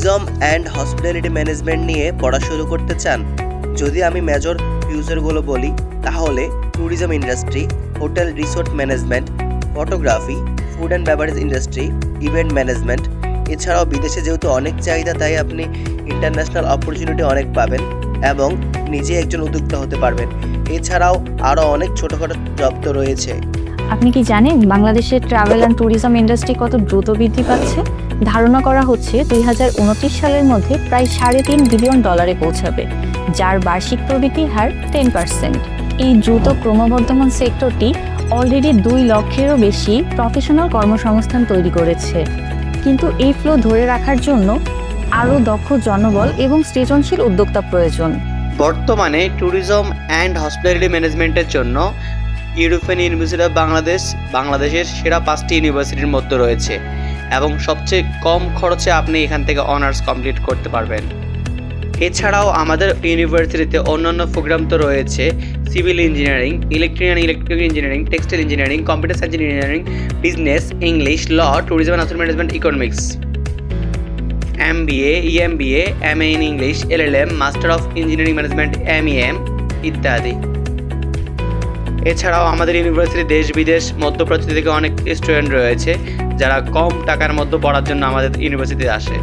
Tourism and hospitality management নিয়ে পড়া শুরু করতে চান? যদি আমি মেজর ফিউচারগুলো বলি, তাহলে tourism industry, hotel resort management, photography, food and beverage industry, event management. এছাড়াও বিদেশে যেহেতু অনেক চাহিদা, তাই আপনি ইন্টারন্যাশনাল অপরচুনিটি অনেক পাবেন এবং নিজে একজন উদ্যোক্তা হতে পারবেন। এছাড়াও আরও অনেক ছোটোখাটো জব তো রয়েছে। আপনি কি জানেন বাংলাদেশের ট্রাভেল অ্যান্ড ট্যুরিজম ইন্ডাস্ট্রি কত দ্রুত বৃদ্ধি পাচ্ছে? ধারণা করা হচ্ছে 2029 সালের মধ্যে প্রায় $3.5 বিলিয়ন পৌঁছাবে, যার বার্ষিক প্রবৃদ্ধির হার 10%। এই দ্রুত ক্রমবর্ধমান সেক্টরটি অলরেডি 2 লক্ষেরও বেশি প্রফেশনাল কর্মসংস্থান তৈরি করেছে। কিন্তু এই ফ্লো ধরে রাখার জন্য আরও দক্ষ জনবল এবং সৃজনশীল উদ্যোক্তা প্রয়োজন। বর্তমানে ট্যুরিজম অ্যান্ড হসপিটালিটি ম্যানেজমেন্টের জন্য ইউরোপিয়ান ইউনিভার্সিটি অফ বাংলাদেশের সেরা 5টি ইউনিভার্সিটির মধ্যে রয়েছে এবং সবচেয়ে কম খরচে আপনি এখান থেকে অনার্স কমপ্লিট করতে পারবেন। এছাড়াও আমাদের ইউনিভার্সিটিতে অন্যান্য প্রোগ্রাম তো রয়েছে: civil engineering, electrical engineering, textile engineering, computer science engineering, business, English, law, tourism and hospitality management, economics, MBA, EMBA, MA in English, LLM, master of engineering management, MEM ইত্যাদি। এছাড়াও আমাদের ইউনিভার্সিটি দেশ বিদেশ মধ্যপ্রাচ্য থেকে অনেক স্টুডেন্ট রয়েছে যারা কম টাকার মধ্যে পড়ার জন্য আমাদের ইউনিভার্সিটিতে আসে।